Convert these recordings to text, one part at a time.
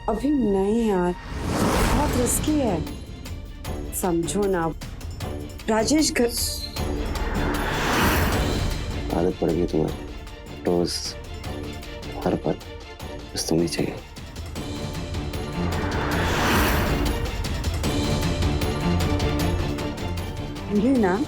अभी नहीं यार, बहुत रिस्की है, समझो ना। राजेश घर आदत पड़ गई तुम्हारी, रोज हर पल बस तुम ही चाहिए। मिली ना।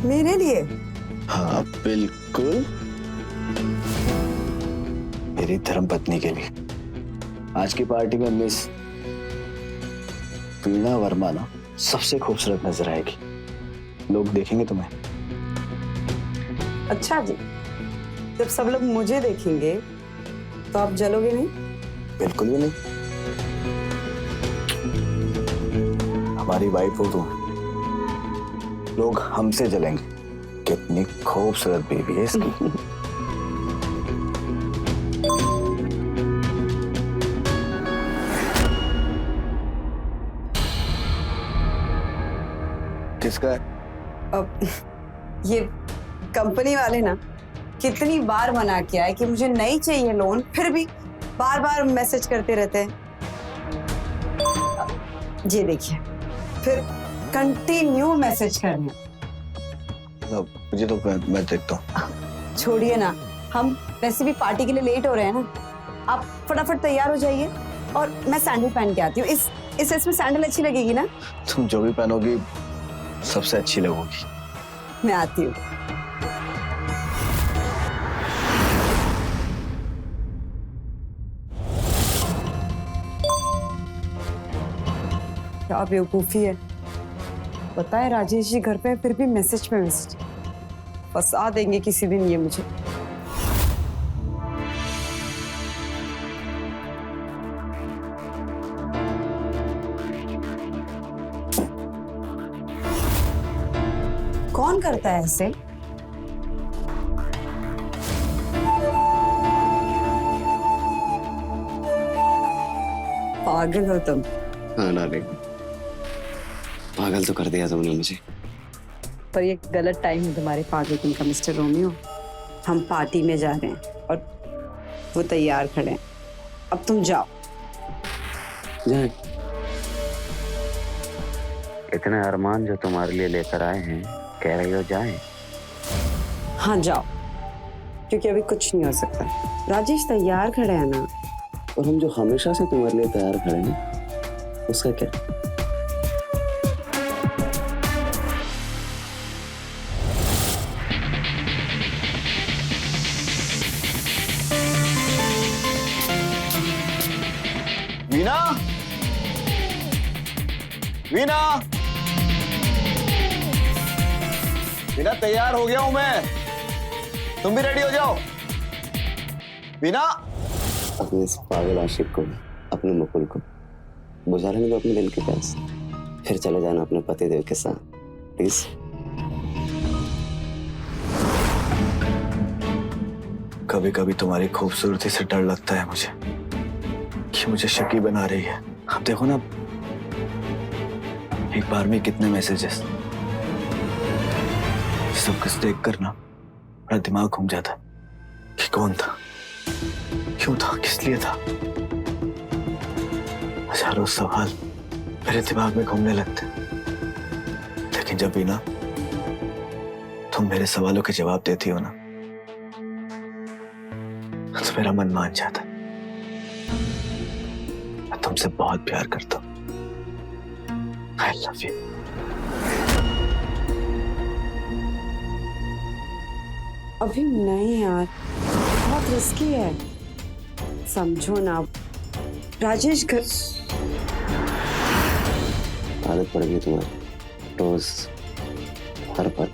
मेरे लिए? हाँ बिल्कुल, मेरी धर्मपत्नी के लिए। आज की पार्टी में मिस वीणा वर्मा ना सबसे खूबसूरत नजर आएगी, लोग देखेंगे तुम्हें। अच्छा जी, जब सब लोग मुझे देखेंगे तो आप जलोगे नहीं? बिल्कुल भी नहीं, हमारी वाइफ हो तुम, लोग हमसे जलेंगे। कितनी खूबसूरत बेबी है इसकी। किसका है? अब ये कंपनी वाले ना कितनी बार मना किया है कि मुझे नहीं चाहिए लोन, फिर भी बार बार मैसेज करते रहते हैं। ये देखिए, फिर कंटिन्यू मैसेज कर रहे हैं। मुझे तो मैं देखता हूँ। छोड़िए ना, हम वैसे भी पार्टी के लिए लेट हो रहे हैं ना। आप फटाफट तैयार हो जाइए और मैं सैंडल पहन के आती हूँ। इस ड्रेस में सैंडल अच्छी लगेगी ना? तुम जो भी पहनोगी सबसे अच्छी लगोगी। मैं आती हूँ। क्या बेवकूफी है, पता है राजेश जी घर पे, फिर भी मैसेज पे मैसेज। फंसा देंगे किसी दिन ये मुझे। कौन करता है ऐसे? पागल हो तुम। हाँ डार्लिंग, पागल तो कर दिया तुमने मुझे। पर ये गलत टाइम है तुम्हारे पागलपन का मिस्टर रोमियो। हम पार्टी में जा रहे हैं और वो तैयार खड़े हैं। अब तुम जाओ। जाए। इतने अरमान जो तुम्हारे लिए लेकर आए हैं, कह रही हो जाएं? हाँ जाओ, क्योंकि अभी कुछ नहीं हो सकता। राजेश तैयार खड़े हैं ना। और हम जो हमेशा से तुम्हारे लिए तैयार खड़े हैं, उसका क्या? वीणा, वीणा, वीणा तैयार हो गया हूं मैं, तुम भी रेडी हो जाओ। वीणा, अपने इस पागल आशिक को, अपने मुकुल को बुझा लेने दो अपने दिल के प्यास, फिर चले जाना अपने पतिदेव के साथ, प्लीज। कभी कभी तुम्हारी खूबसूरती से डर लगता है मुझे कि मुझे शकी बना रही है। अब देखो ना, एक बार में कितने मैसेजेस, सब कुछ देख कर ना मेरा दिमाग घूम जाता कि कौन था, क्यों था, किस लिए था। हजारों सवाल मेरे दिमाग में घूमने लगते, लेकिन जब भी ना तुम मेरे सवालों के जवाब देती हो ना, तो मेरा मन मान जाता। मैं तुमसे बहुत प्यार करता हूँ। I love you. अभी नहीं यार, बहुत रिस्की है, समझो ना। राजेश घर आदत पड़ गई तुम्हारी, रोज हर पल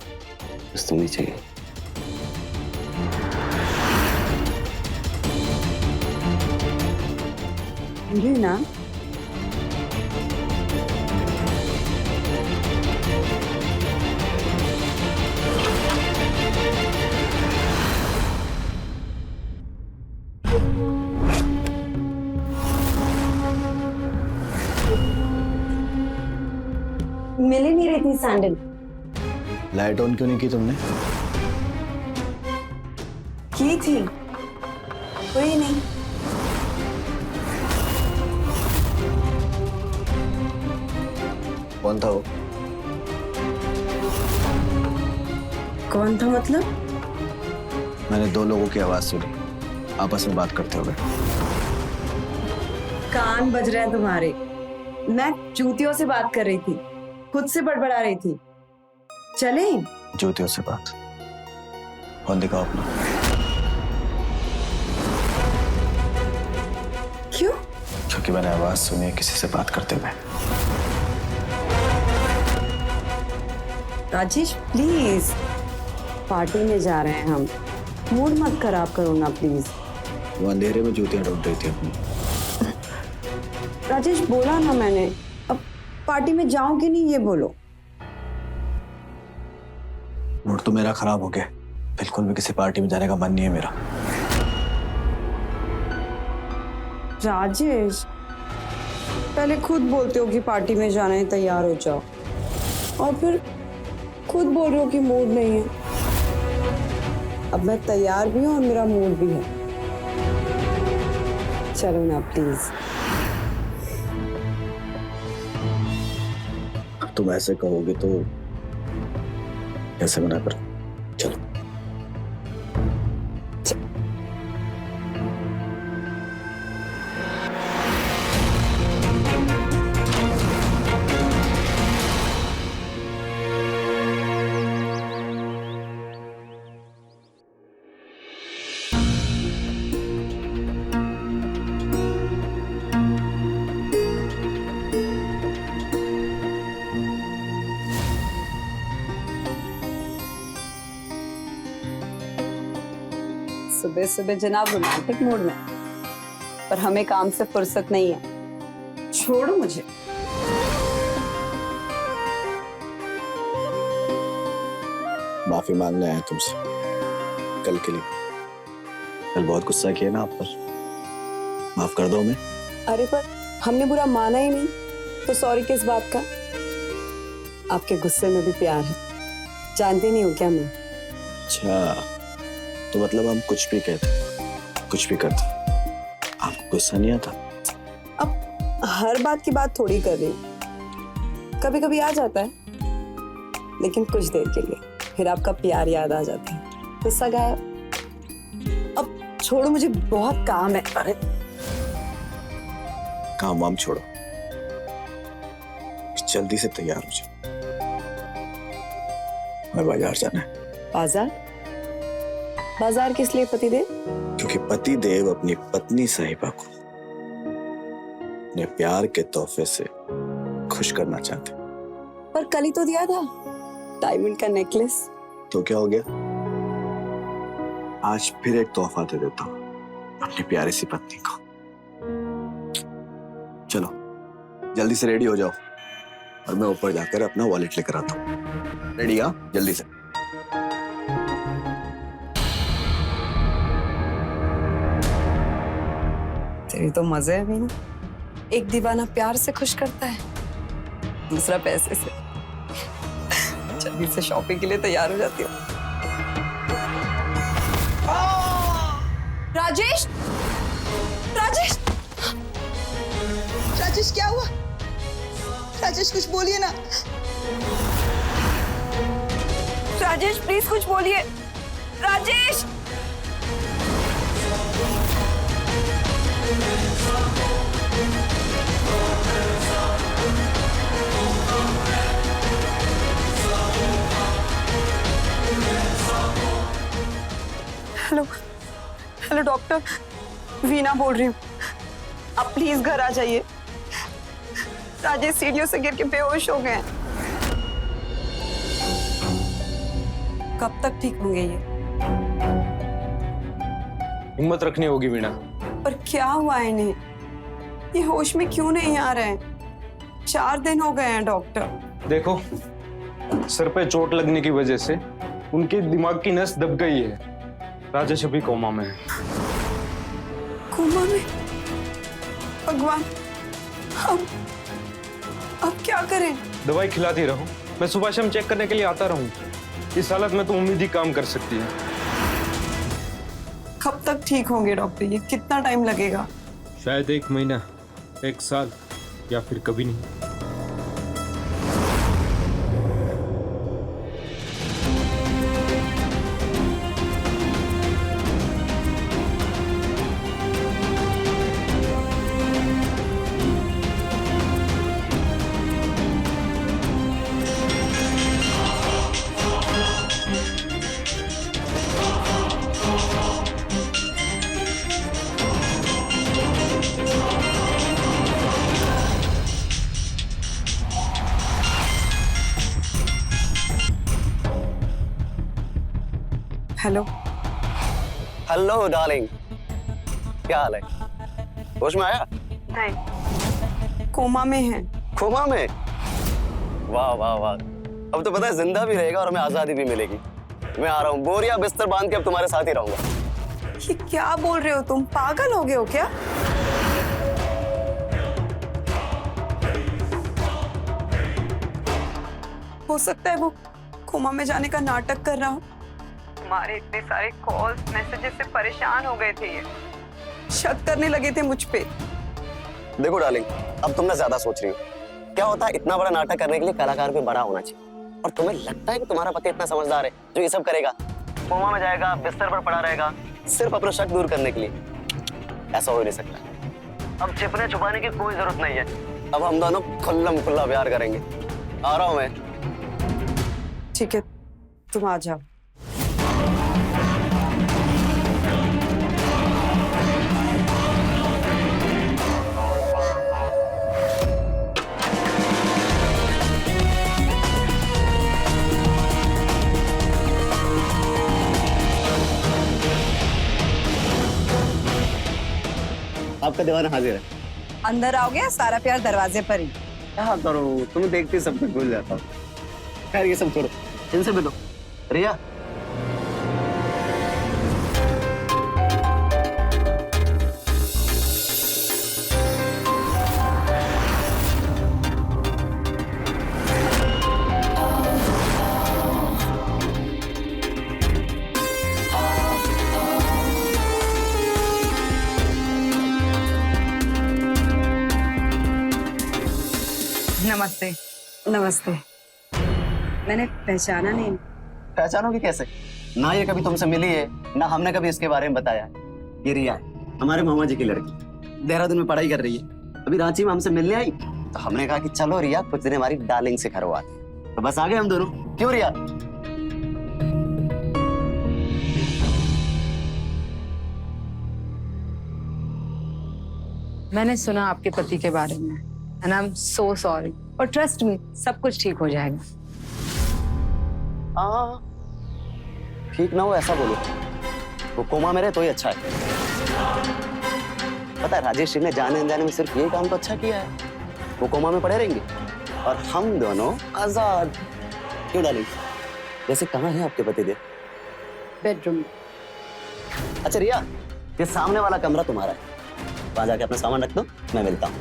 बस तुम ही चाहिए। मिली ना। मिल ही नहीं रही थी सैंडल। लाइट ऑन क्यों नहीं की तुमने? की थी, कोई नहीं। कौन था वो? कौन था मतलब? मैंने दो लोगों की आवाज सुनी, आपस में बात करते हुए। कान बज रहे हैं तुम्हारे। मैं जूतियों से बात कर रही थी, खुद से बड़बड़ा रही थी। चले? जूतियों से बात? फोन दिखाओ अपना। क्यों? क्योंकि मैंने आवाज सुनी है किसी से बात करते हुए। राजेश प्लीज, पार्टी में जा रहे हैं हम, मूड मत खराब करो ना प्लीज। वो अंधेरे में जूतियां ढूंढ रही थी अपनी। राजेश बोला ना मैंने, अब पार्टी में जाऊं कि नहीं ये बोलो। मूड तो मेरा खराब हो गया, बिल्कुल भी किसी पार्टी में जाने का मन नहीं है मेरा। राजेश, पहले खुद बोलते हो कि पार्टी में जाना है, तैयार हो जाओ, और फिर खुद बोल रहे हो कि मूड नहीं है। अब मैं तैयार भी हूं और मेरा मूड भी है। चलो ना प्लीज। तुम ऐसे कहोगे तो कैसे मना करूं? चलो। सुबह सुबह जनाब रोमांटिक मूड में, पर हमें काम से फुर्सत नहीं है। छोड़ो मुझे। माफी मांगने आया तुमसे कल के लिए। कल बहुत गुस्सा किया ना आप पर, माफ कर दो मैं। अरे पर हमने बुरा माना ही नहीं, तो सॉरी किस बात का? आपके गुस्से में भी प्यार है, जानते नहीं हो क्या मैं? अच्छा, तो मतलब हम कुछ भी कहते, कुछ भी करते, आपको गुस्सा नहीं आता? अब हर बात की बात थोड़ी कर रही हूँ, कभी कभी आ जाता है, लेकिन कुछ देर के लिए, फिर आपका प्यार याद आ जाता है, गुस्सा गायब। अब छोड़ो, मुझे बहुत काम है। अरे काम वाम छोड़ो, जल्दी से तैयार हो जाओ, मैं बाजार जाना है। बाजार? बाजार किस लिए पतिदेव? क्योंकि पतिदेव अपनी पत्नी साहिबा को अपने प्यार के तोहफे से खुश करना चाहते। पर कल ही तो दिया था डायमंड का नेकलेस। तो क्या हो गया? आज फिर एक तोहफा दे देता हूँ अपनी प्यारी सी पत्नी को। चलो जल्दी से रेडी हो जाओ, और मैं ऊपर जाकर अपना वॉलेट लेकर आता हूँ। रेडी? हाँ, जल्दी से। तेरी तो मजे है भी ना, एक दीवाना प्यार से खुश करता है, दूसरा पैसे से। जल्दी से शॉपिंग के लिए तैयार हो जाती हूँ। राजेश, राजेश, राजेश क्या हुआ? राजेश कुछ बोलिए ना। राजेश प्लीज कुछ बोलिए। Rajesh. Hello hello doctor, Veena बोल रही हूँ। आप प्लीज घर आ जाइए। राजेश सीढ़ियों से गिर के बेहोश हो गए हैं। कब तक ठीक होंगे ये? हिम्मत रखनी होगी वीणा। पर क्या हुआ है इन्हें? ये होश में क्यों नहीं आ रहे हैं? 4 दिन हो गए हैं डॉक्टर। देखो, सर पे चोट लगने की वजह से उनके दिमाग की नस दब गई है। राजेश अभी कोमा में है। कोमा में? भगवान, अब क्या करें? दवाई खिलाती रहो, मैं सुबह शाम चेक करने के लिए आता रहूं। इस हालत में तो उम्मीद ही काम कर सकती है। कब तक ठीक होंगे डॉक्टर? ये कितना टाइम लगेगा? शायद 1 महीना, 1 साल, या फिर कभी नहीं। हेलो हेलो डार्लिंग, क्या हाल है? होश में आया? नहीं, कोमा में है। कोमा में? वाह वाह वाह, अब तो पता है जिंदा भी रहेगा और हमें आजादी भी मिलेगी। मैं आ रहा हूँ, बोरिया बिस्तर बांध के अब तुम्हारे साथ ही रहूंगा। ये क्या बोल रहे हो तुम? पागल हो गए हो क्या? हो सकता है वो कोमा में जाने का नाटक कर रहा हो। हमारे इतने सारे कॉल्स मैसेजेस से परेशान हो गए थे, ये शक करने लगे थे मुझ पे। देखो डार्लिंग, अब तुम ना ज्यादा सोच रही हो। क्या होता है, इतना बड़ा नाटक करने के लिए कलाकार भी बड़ा होना चाहिए। और तुम्हें लगता है कि तुम्हारा पति इतना समझदार है जो ये सब करेगा? कोमा में जाएगा, बिस्तर पर पड़ा रहेगा, सिर्फ अपना शक दूर करने के लिए? ऐसा हो ही नहीं सकता। अब छिपने छुपाने की कोई जरूरत नहीं है। अब हम दोनों खुल्लम खुल्ला प्यार करेंगे। आ रहा हूं मैं। ठीक है, तुम आ जाओ। आपका दीवाना हाजिर है। अंदर आओगे? सारा प्यार दरवाजे पर ही। क्या करूं, तुम्हें देखते ही सब कुछ भूल जाता हूँ। खैर ये सब छोड़ो, इनसे मिलो। रिया, नमस्ते। नमस्ते। मैंने पहचाना नहीं। पहचानोगे कैसे? ना ये कभी तुमसे मिली है, ना हमने कभी इसके बारे में बताया है। ये रिया है, हमारे मामा जी की लड़की। देहरादून में पढ़ाई कर रही है। अभी रांची में हमसे मिलने आई, तो हमने कहा कि चलो रिया कुछ दिन हमारी डार्लिंग से घर हुआ। तो बस आ गए हम दोनों। क्यों रिया? मैंने सुना आपके पति के बारे में, and I am so sorry. और ट्रस्ट मी, सब कुछ ठीक हो जाएगा। हाँ, ठीक ना हो ऐसा बोलो। वो कोमा में रहे तो ही अच्छा है। पता है राजेश जी ने जाने अनजाने में सिर्फ यही काम तो अच्छा किया है। वो कोमा में पड़े रहेंगे और हम दोनों आजाद। क्यों डाली? वैसे कहाँ है आपके पति देव? बेडरूम। अच्छा रिया, ये सामने वाला कमरा तुम्हारा है। वहां जाके अपना सामान रख दो, मैं मिलता हूँ।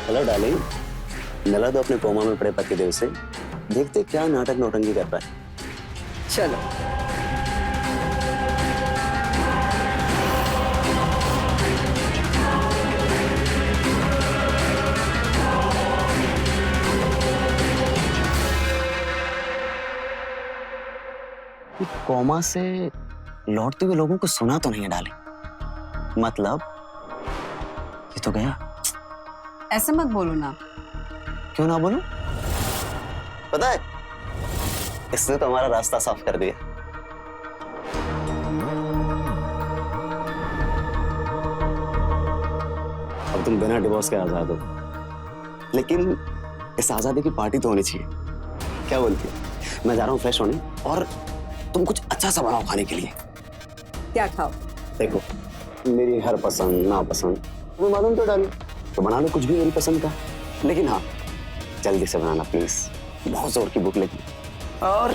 हेलो डार्लिंग, मिला दो अपने कोमा में पड़े पति देव से। देखते क्या नाटक नौटंकी कर रहा है। चलो। कि कोमा से लौटते हुए लोगों को सुना तो नहीं डाले, मतलब ये तो गया। ऐसे मत बोलो ना। क्यों ना बोलूं? पता है, इसने तो हमारा रास्ता साफ कर दिया। अब तुम बिना डिवोर्स के आजाद हो, लेकिन इस आजादी की पार्टी तो होनी चाहिए। क्या बोलती है? मैं जा रहा हूँ फ्रेश होने, और तुम कुछ अच्छा सा बनाओ खाने के लिए। क्या खाओ? देखो, मेरी हर पसंद नापसंद तुम्हें मालूम तो डालो, तो बना लो कुछ भी मेरी पसंद का, लेकिन हाँ जल्दी से बनाना प्लीज, बहुत जोर की भूख लगी। और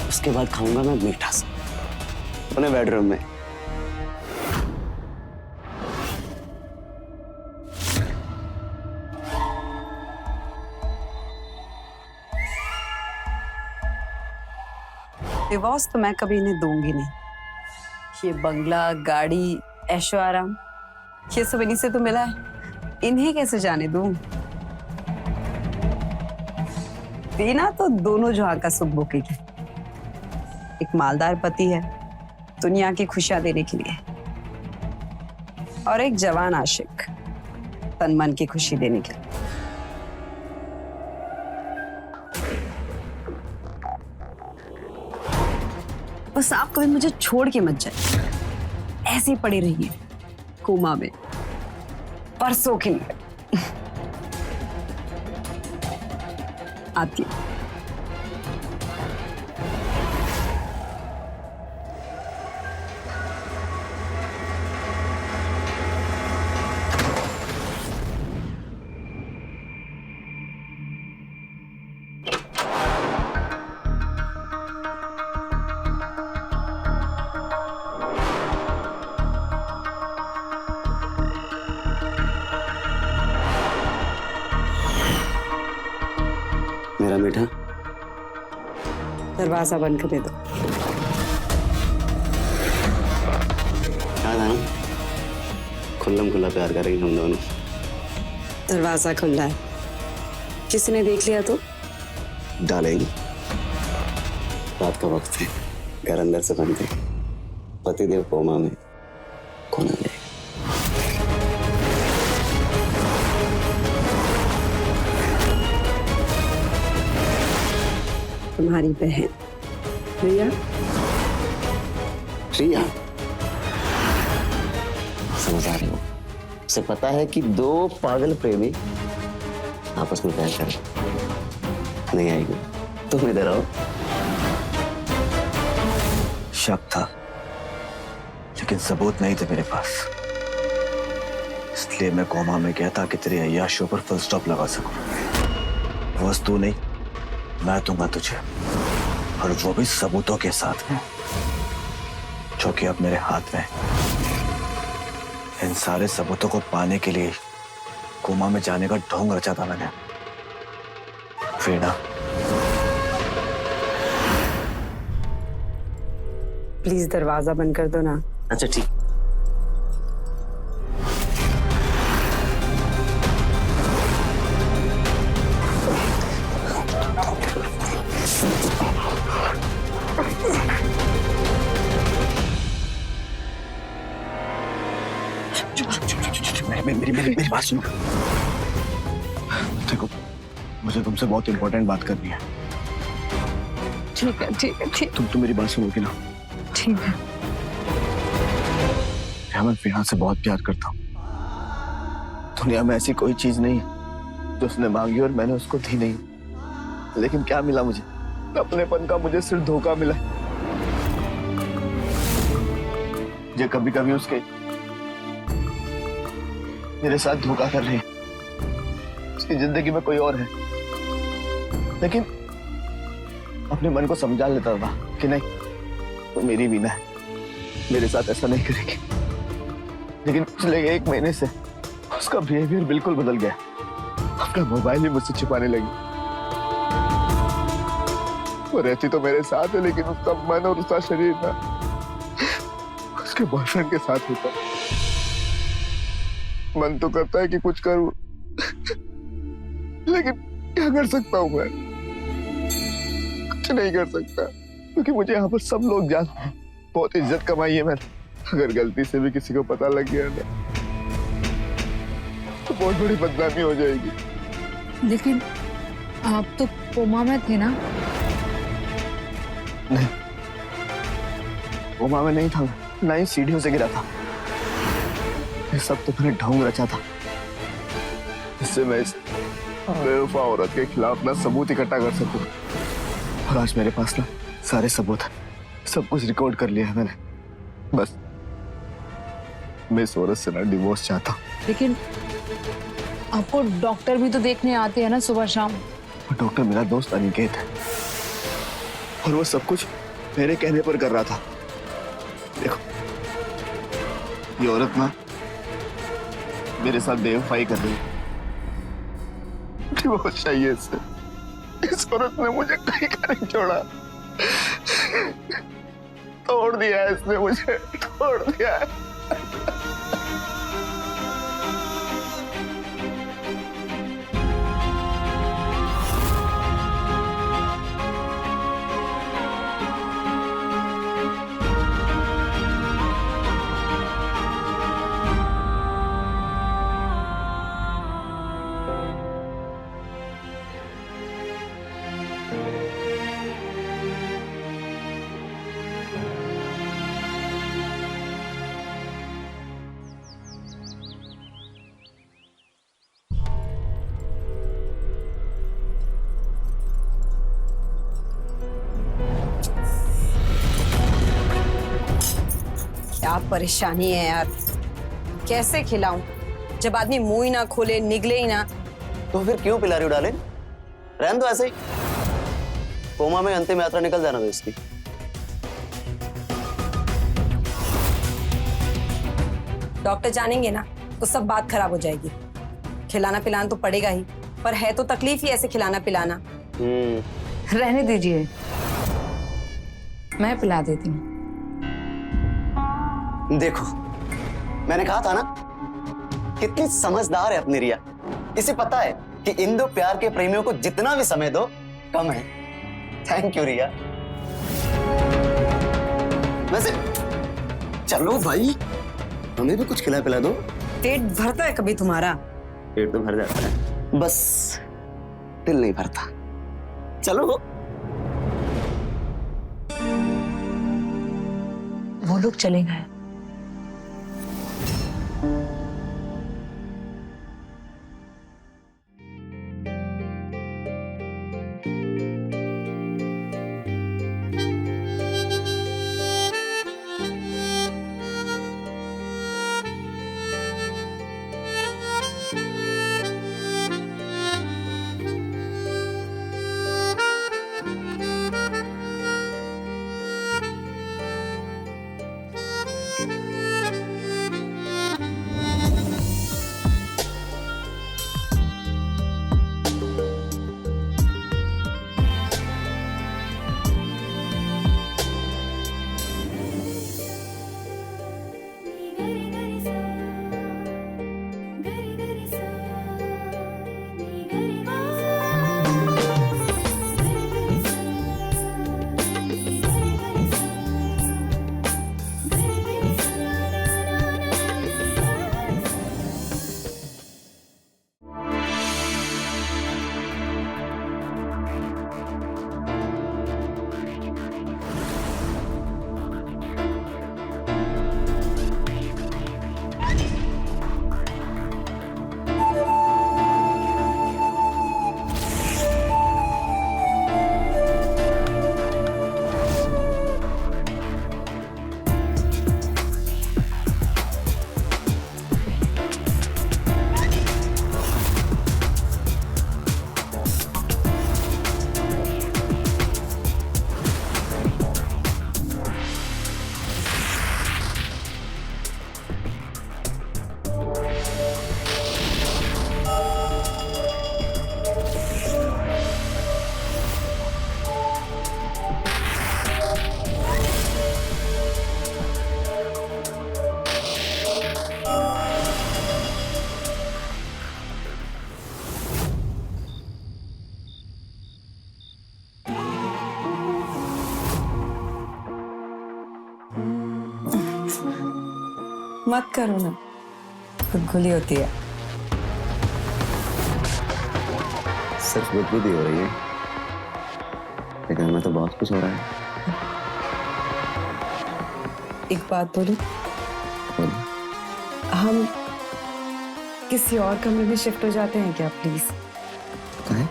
उसके बाद खाऊंगा मैं मीठा सा अपने बेडरूम में। डिवोर्स तो मैं कभी इन्हें दूंगी नहीं। ये बंगला, गाड़ी, ऐशो आराम, ये सब इन्हीं से तो मिला है, इन्हें कैसे जाने दूं? बीना तो दोनों जहां का सुख भोगेगी। एक मालदार पति है दुनिया की खुशियां देने के लिए, और एक जवान आशिक तन मन की खुशी देने के लिए। बस आप कभी मुझे छोड़ के मत जाए, ऐसे ही पड़ी रहिए कोमा में परसों के लिए। आती हूं। मेरा मीठा, दरवाजा बंद कर दे दो। याद है ना, खुल्लम खुल्ला प्यार करेंगे हम दोनों। दरवाजा खुला है, किसी ने देख लिया तो? डालेंगे। रात का वक्त है, घर अंदर से बंद है, पतिदेव कोमा में, कौन आ जाएगा? तुम्हारी बहन रिया। रिया, समझ आ रही हो? उसे पता है कि दो पागल प्रेमी आपस में प्यार कर नहीं आएगी, तुम इधर आओ। शक था, लेकिन सबूत नहीं थे मेरे पास, इसलिए मैं कोमा में गया था कि तेरी अय्याशियों पर फुल स्टॉप लगा सकूं। वस्तु नहीं, मैं दूंगा तुझे, और वो भी सबूतों के साथ में, जो कि अब मेरे हाथ में। इन सारे सबूतों को पाने के लिए कोमा में जाने का ढोंग रचा था मैंने। वीणा, प्लीज दरवाजा बंद कर दो ना। अच्छा ठीक। मेरी बात सुनो। देखो, मुझे तुमसे बहुत इंपॉर्टेंट बात करनी है। ठीक है ठीक है ठीक। तुम मेरी बात सुनोगी ना? ठीक है। मैं वीणा से बहुत प्यार करता हूँ। दुनिया में ऐसी कोई चीज नहीं जो उसने मांगी और मैंने उसको दी नहीं। लेकिन क्या मिला मुझे? अपनेपन का मुझे सिर्फ धोखा मिला। जो कभी कभी उसके मेरे साथ धोखा कर रही है, उसकी जिंदगी में कोई और है, लेकिन अपने मन को समझा लेता था कि नहीं, तो मेरी वीणा है, मेरे साथ ऐसा नहीं करेगी। लेकिन पिछले 1 महीने से उसका बिहेवियर बिल्कुल बदल गया। अपना मोबाइल ही मुझसे छिपाने लगी। वो रहती तो मेरे साथ है, लेकिन उसका मन और उसका शरीर ना उसके बॉयफ्रेंड के साथ होता। मन तो करता है कि कुछ करूं, लेकिन क्या कर सकता हूं मैं? कुछ नहीं कर सकता क्योंकि मुझे यहाँ पर सब लोग जानते हैं। बहुत इज्जत कमाई है मैंने। अगर गलती से भी किसी को पता लग गया ना तो बहुत बड़ी बदनामी हो जाएगी। लेकिन आप तो कोमा में थे ना? नहीं, कोमा में नहीं था, ना ही सीढ़ियों से गिरा था। ये सब तो मैंने ढोंग रचा था, इससे मैं इस बेवफा औरत के खिलाफ ना सबूत इकट्ठा कर सकूं। और आज मेरे पास ना सारे सबूत हैं, सब कुछ रिकॉर्ड कर लिया है मैंने। बस मैं इस औरत से ना डिवोर्स चाहता हूँ। लेकिन आपको डॉक्टर भी तो देखने आते हैं ना सुबह शाम। और डॉक्टर मेरा दोस्त अनिकेत है और वो सब कुछ मेरे कहने पर कर रहा था। देखो, ये औरत ना मेरे साथ बेवफाई कर रही है। डिवोर्स चाहिए इससे। इस औरत ने मुझे कहीं का नहीं छोड़ा। तोड़ दिया है इसने मुझे, तोड़ दिया है। क्या परेशानी है यार, कैसे खिलाऊं जब आदमी मुंह ही ना खोले, निगले ही ना। तो फिर क्यों पिला रही हो डाले? रहने दो ऐसे ही। कोमा में अंतिम यात्रा निकल जाना दो इसकी। डॉक्टर जानेंगे ना तो सब बात खराब हो जाएगी। खिलाना पिलाना तो पड़ेगा ही, पर है तो तकलीफ ही ऐसे खिलाना पिलाना। रहने दीजिए, मैं पिला देती हूँ। देखो, मैंने कहा था ना कितनी समझदार है अपनी रिया। इसे पता है कि इन दो प्यार के प्रेमियों को जितना भी समय दो कम है। थैंक यू रिया। वैसे चलो भाई, हमें भी कुछ खिला पिला दो। पेट भरता है कभी तुम्हारा? पेट तो भर जाता है, बस दिल नहीं भरता। चलो। वो लोग चले गए। मत करो ना, गुदगुली होती है। सिर्फ गुदगुदी हो रही है, लेकिन हमें तो बहुत कुछ हो रहा है। एक बात बोलूं, बोलो। हम किसी और कमरे में शिफ्ट हो जाते हैं क्या प्लीज? काहे?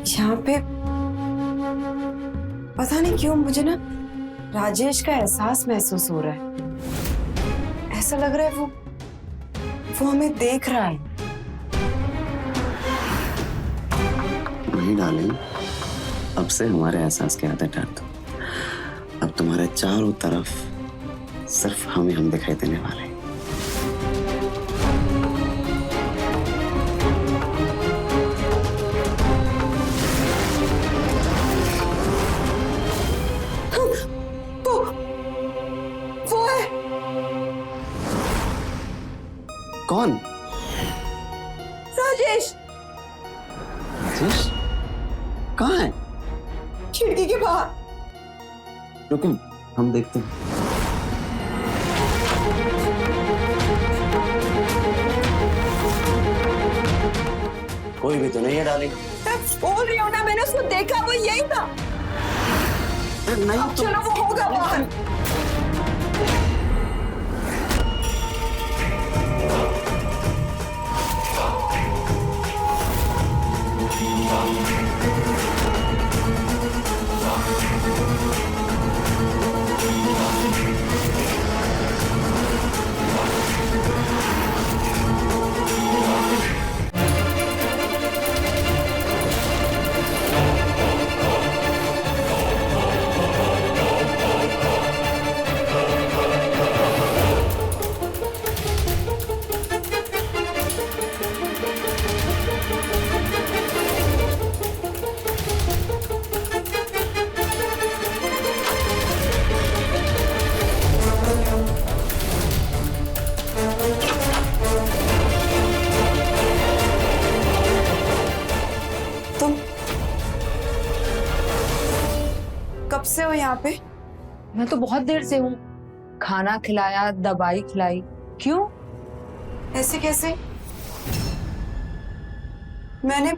यहाँ पे पता नहीं क्यों मुझे ना राजेश का एहसास महसूस हो रहा है। ऐसा लग रहा है वो हमें देख रहा है। नहीं डार्लिंग, अब से हमारे एहसास की आदत डाल दो। अब तुम्हारे चारों तरफ सिर्फ हम दिखाई देने वाले हैं। वो है कौन? राजेश, राजेश कहाँ है? खिड़की के बाहर। रुको, हम देखते हैं। कोई भी तो नहीं है डार्लिंग। मैं बोल रही हूँ ना, मैंने उसको देखा, वो यही था। नहीं अब चलो, वो होगा बाहर। तुम कब से हो यहाँ पे? मैं तो बहुत देर से हूँ। खाना खिलाया, दवाई खिलाई। क्यों? ऐसे कैसे? मैंने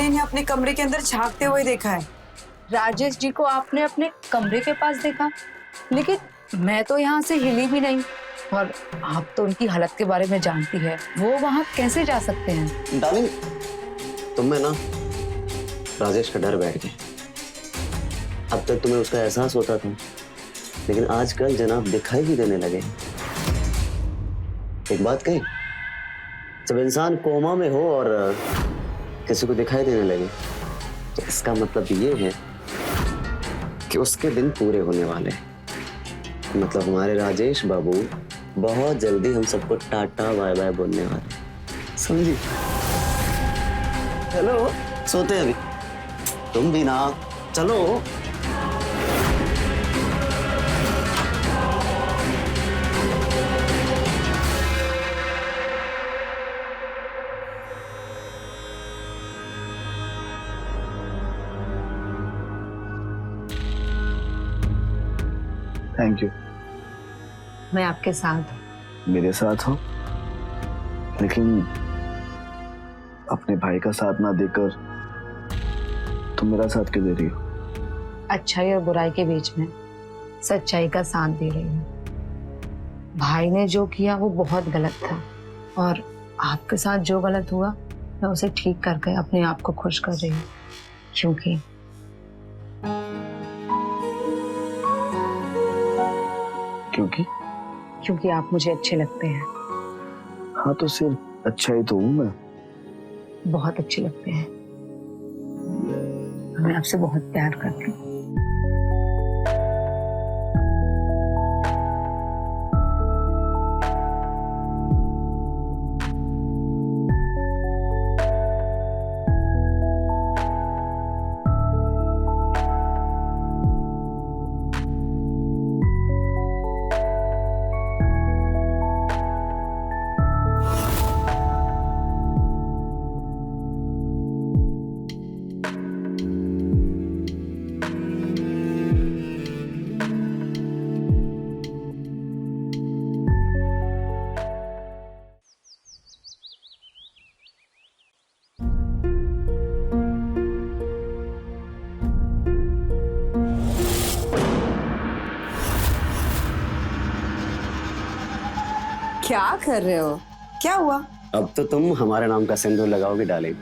इन्हें अपने कमरे के अंदर झांकते हुए देखा है। राजेश जी को आपने अपने कमरे के पास देखा, लेकिन मैं तो यहाँ से हिली भी नहीं। और आप तो उनकी हालत के बारे में जानती है, वो वहाँ कैसे जा सकते हैं? डार्लिंग, तुम्हें ना राजेश का डर बैठ गया। अब तक तुम्हें उसका एहसास होता था, लेकिन आजकल जनाब दिखाई भी देने लगे। एक बात कही, जब इंसान कोमा में हो और किसी को दिखाई देने लगे, तो इसका मतलब ये है कि उसके दिन पूरे होने वाले हैं। मतलब हमारे राजेश बाबू बहुत जल्दी हम सबको टाटा बाय बाय बोलने वाले, समझी? चलो सोते हैं अभी, तुम भी ना, चलो। Thank you. मैं आपके साथ हूँ। मेरे साथ हो, लेकिन अपने भाई का साथ ना देकर तुम मेरा साथ क्यों दे रही हो? अच्छाई और बुराई के बीच में सच्चाई का साथ दे रही हूँ। भाई ने जो किया वो बहुत गलत था, और आपके साथ जो गलत हुआ मैं उसे ठीक करके अपने आप को खुश कर रही हूँ। क्योंकि आप मुझे अच्छे लगते हैं। हाँ, तो सिर्फ अच्छा ही तो हूँ मैं। बहुत अच्छे लगते हैं। मैं आपसे बहुत प्यार करती हूँ। क्या कर रहे हो? क्या हुआ? अब तो तुम हमारे नाम का सिंदूर लगाओगे डार्लिंग।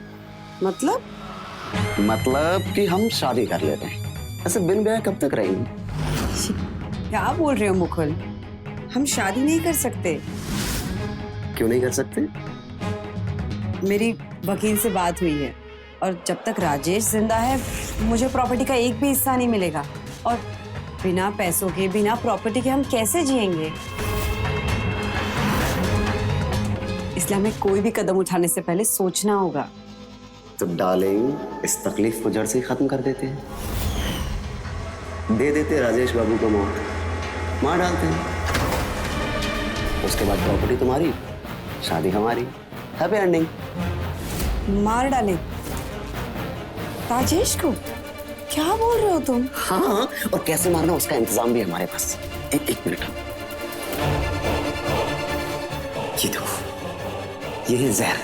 मतलब? मतलब कि हम शादी कर लेते हैं। ऐसे बिन ब्याह कब तक रहेंगे? क्या बोल रहे हो मुकुल? हम शादी नहीं कर सकते। क्यों नहीं कर सकते? मेरी वकील से बात हुई है और जब तक राजेश जिंदा है मुझे प्रॉपर्टी का एक भी हिस्सा नहीं मिलेगा। और बिना पैसों के, बिना प्रॉपर्टी के हम कैसे जिएंगे? इसलिए हमें कोई भी कदम उठाने से पहले सोचना होगा। तो डार्लिंग इस तकलीफ को जड़ से ही खत्म कर देते हैं। दे देते राजेश बाबू को मौत, मार डालते हैं। उसके बाद प्रॉपर्टी तुम्हारी, शादी हमारी, हैप्पी एंडिंग। मार डाले राजेश को? क्या बोल रहे हो तुम? हाँ, और कैसे मारना उसका इंतजाम भी हमारे पास। एक मिनट, ये दो, ये है जहर।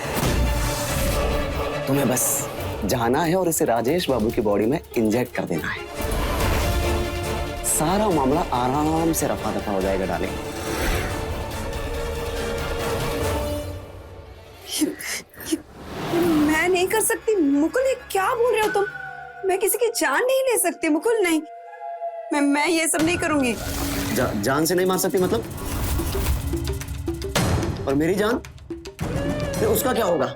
तुम्हें बस जाना है और इसे राजेश बाबू की बॉडी में इंजेक्ट कर देना है। सारा मामला आराम से रफा दफा हो जाएगा डाले। मैं नहीं कर सकती मुकुल, ये क्या बोल रहे हो तुम? मैं किसी की जान नहीं ले सकती मुकुल, नहीं। मैं ये सब नहीं करूंगी। जान से नहीं मार सकती मतलब? और मेरी जान, फिर उसका क्या होगा?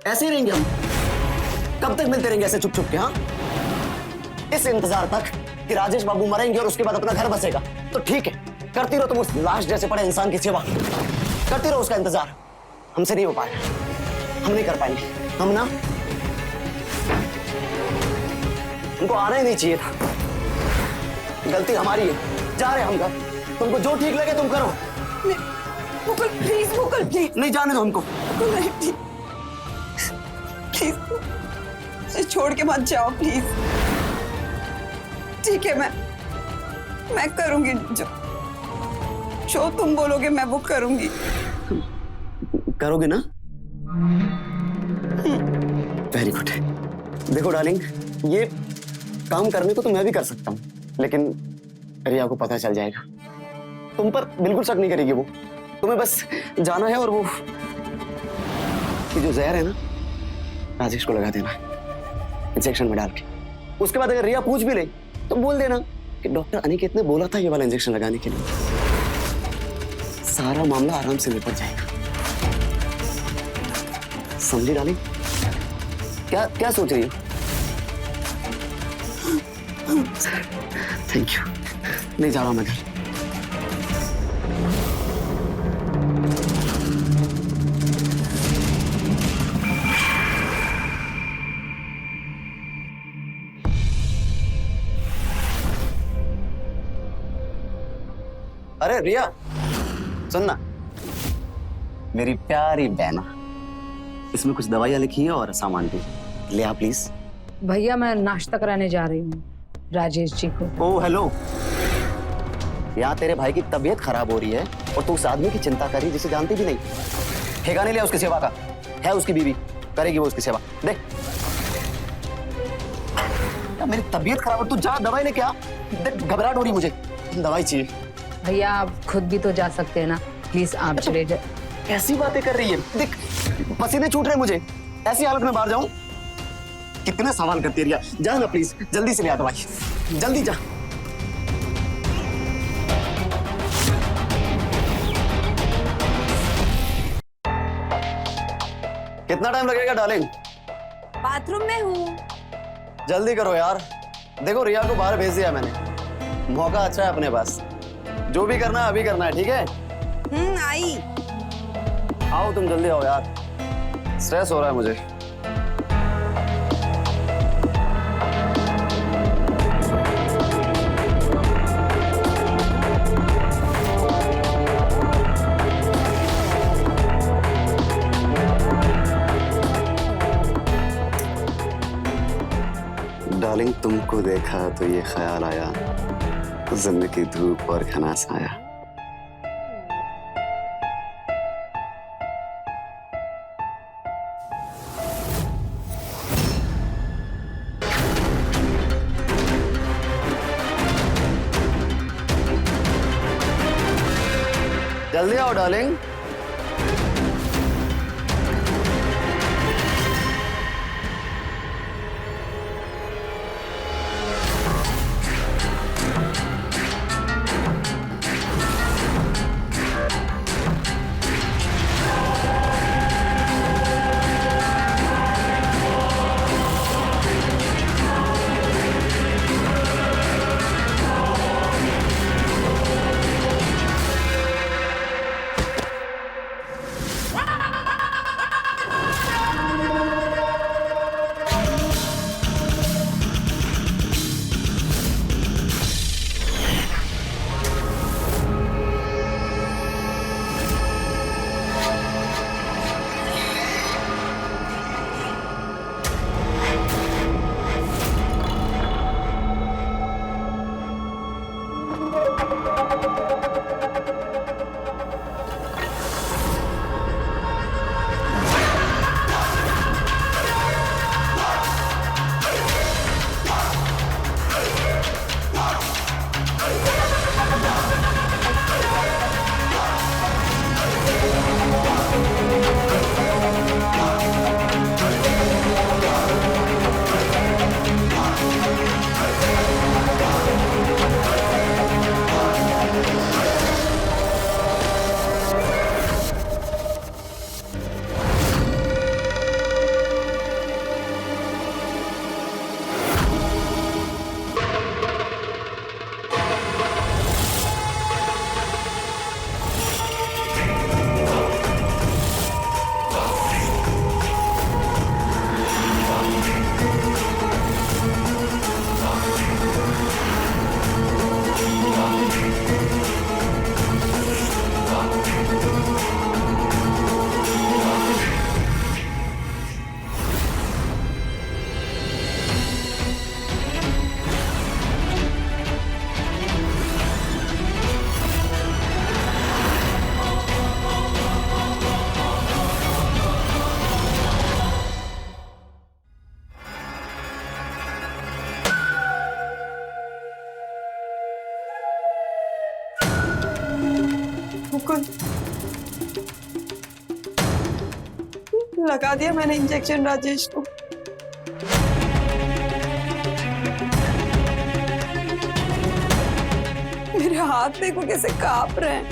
ऐसे ही रहेंगे हम? कब तक मिलते रहेंगे ऐसे छुप छुप के? हाँ, इस इंतजार तक कि राजेश बाबू मरेंगे और उसके बाद अपना घर बसेगा तो ठीक है, करती रहो तुम उस लाश जैसे पड़े इंसान की सेवा, करती रहो उसका इंतजार। हमसे नहीं हो पाएगा, हम नहीं कर पाएंगे। हम ना, उनको आना ही नहीं चाहिए था। गलती हमारी है। जा रहे हम घर, तुमको जो ठीक लगे तुम करो। Mukul please, Mukul please. नहीं जाने दो हमको। प्लीज, छोड़ के मत जाओ प्लीज। ठीक है, मैं करूंगी जो तुम बोलोगे मैं वो करूंगी। करोगे ना? Very good. देखो डार्लिंग, ये काम करने को तो मैं भी कर सकता हूँ, लेकिन रिया को पता चल जाएगा। तुम पर बिल्कुल शक नहीं करेगी वो। तुम्हें बस जाना है और वो जो जहर है ना, राजेश को लगा देना इंजेक्शन में डाल के। उसके बाद अगर रिया पूछ भी ले तो बोल देना कि डॉक्टर अनिकेत ने बोला था ये वाला इंजेक्शन लगाने के लिए। सारा मामला आराम से निपट जाएगा। समझी डाली? क्या क्या सोच रही हो? Thank you. नहीं जा रहा मैं घर। अरे रिया, सुनना, मेरी प्यारी बहना, इसमें कुछ दवाइयाँ लिखी है और सामान भी ले आ प्लीज। भैया मैं नाश्ता कराने जा रही हूँ राजेश जी को। ओह हेलो, यहाँ तेरे भाई की तबीयत खराब हो रही है और तू उस आदमी की चिंता कर रही जिसे जानती भी नहीं। ठेका नहीं लिया उसकी सेवा का, है उसकी बीवी, करेगी वो उसकी सेवा। देख मेरी तबीयत खराब है, तू जा दवाई लेके आ। देख घबराहट हो रही मुझे, दवाई चाहिए। भैया आप खुद भी तो जा सकते हैं ना, प्लीज आप चले जाए। कैसी बातें कर रही है? देख पसीने छूट रहे मुझे, ऐसी हालत में बाहर जाऊं? कितने सवाल करती है रिया। जा ना प्लीज, जल्दी से ले आ दवाई, जल्दी जा। कितना टाइम लगेगा डार्लिंग? बाथरूम में हूँ। जल्दी करो यार। देखो रिया को बाहर भेज दिया मैंने, मौका अच्छा है अपने पास। जो भी करना है अभी करना है, ठीक है? आई। आओ तुम जल्दी आओ यार, स्ट्रेस हो रहा है मुझे। डार्लिंग तुमको देखा तो ये ख्याल आया, जिंदगी धूप और घना साया। जल्दी आओ डार्लिंग। मुकुल, लगा दिया मैंने इंजेक्शन राजेश को। मेरे हाथ देखो कैसे कांप रहे हैं।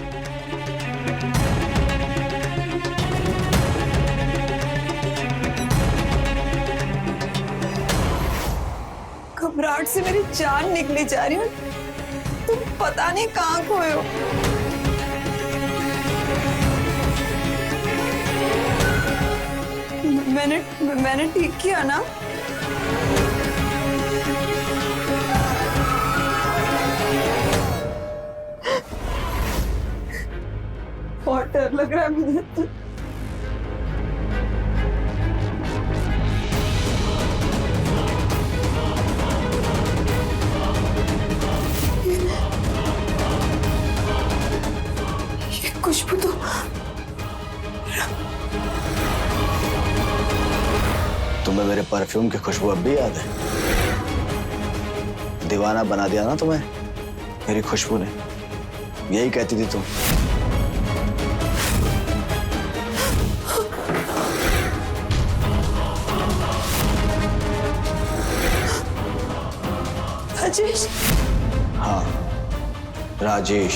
घबराहट से मेरी जान निकली जा रही है। तुम पता नहीं कहाँ खोए हो। मैंने ठीक किया ना? बहुत डर लग रहा है मुझे तो। ये खुशबू तो तुम्हें मेरे परफ्यूम की खुशबू अब भी याद है? दीवाना बना दिया ना तुम्हें मेरी खुशबू ने। यही कहती थी तुम। राजेश? हाँ, राजेश।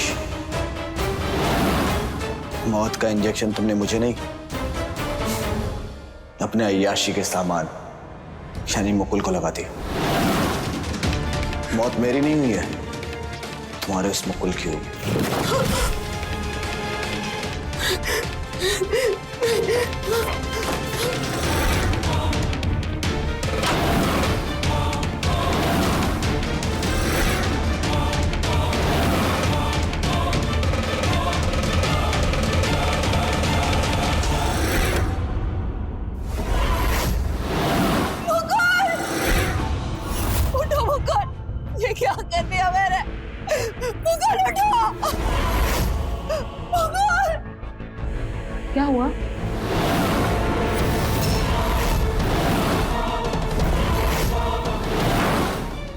मौत का इंजेक्शन तुमने मुझे नहीं, अपने अय्याशी के सामान यानी मुकुल को लगा दी। मौत मेरी नहीं हुई है, तुम्हारे उस मुकुल की हुई। क्या कर दिया मेरे? मुकुल उठो! मुकुल! क्या हुआ?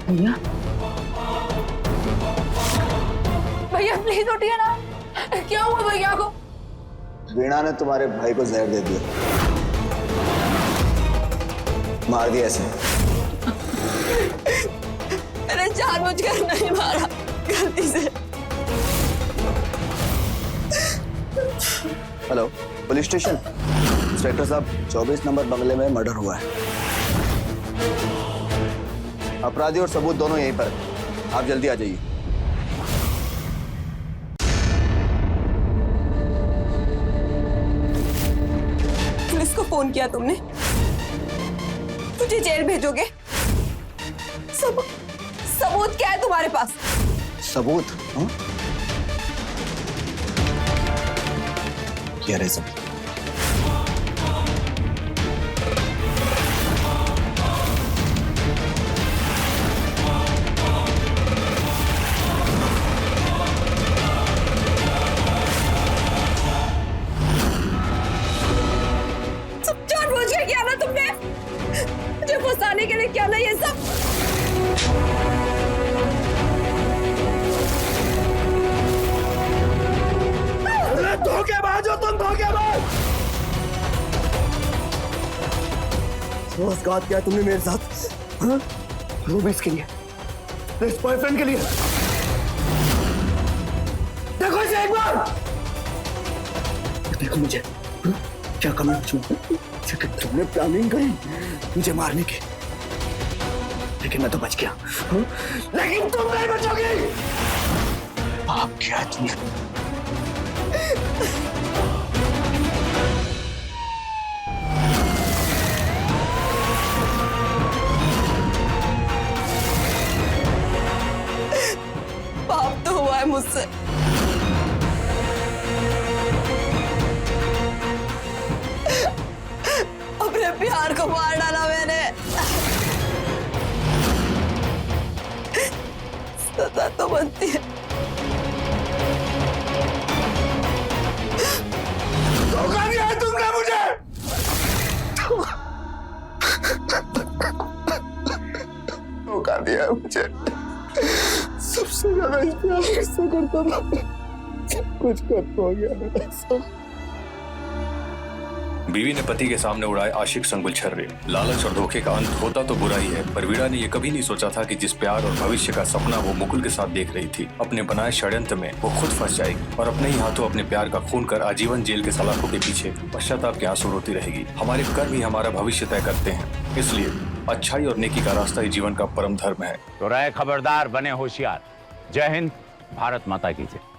भैया, भैया प्लीज उठिए ना। क्या हुआ भैया को? वीणा ने तुम्हारे भाई को जहर दे दिया, मार दिया ऐसे। मैंने जानबूझकर नहीं मारा, गलती से। Hello, police station. इंस्पेक्टर साहब, 24 नंबर बंगले में मर्डर हुआ है। अपराधी और सबूत दोनों यहीं पर, आप जल्दी आ जाइए। पुलिस को फोन किया तुमने? तुझे जेल भेजोगे? सबूत क्या है तुम्हारे पास? सबूत? हाँ? क्या रहे सब? विश्वासघात किया तुमने मेरे साथ, हाँ? वो भी इसके लिए, इस बॉयफ्रेंड के लिए। देखो इसे एक बार, देखो मुझे, हाँ? क्या कमी कि तुमने प्लानिंग करी मुझे मारने की, लेकिन मैं तो बच गया, हाँ? लेकिन तुम नहीं बचोगी। आप क्या तुमने पाप तो हुआ है मुझसे। अपने प्यार को मार डाला मैंने। सजा तो बनती है। धोखा दिया है तुमने मुझे। धोखा दिया है मुझे। सबसे ज्यादा प्यार किससे करता था, कुछ कर हो गया। बीवी ने पति के सामने उड़ाए आशिक संग गुलछर्रे। लालच और धोखे का अंत होता तो बुरा ही है, पर वीणा ने यह कभी नहीं सोचा था कि जिस प्यार और भविष्य का सपना वो मुकुल के साथ देख रही थी, अपने बनाए षड्यंत्र में वो खुद फंस जाएगी और अपने ही हाथों अपने प्यार का खून कर आजीवन जेल के सलाखों के पीछे पश्चाताप के आंसू रोती रहेगी। हमारे कर्म ही हमारा भविष्य तय करते हैं, इसलिए अच्छाई और नेकी का रास्ता ही जीवन का परम धर्म है। तो रहे खबरदार, बने होशियार। जय हिंद, भारत माता की जय।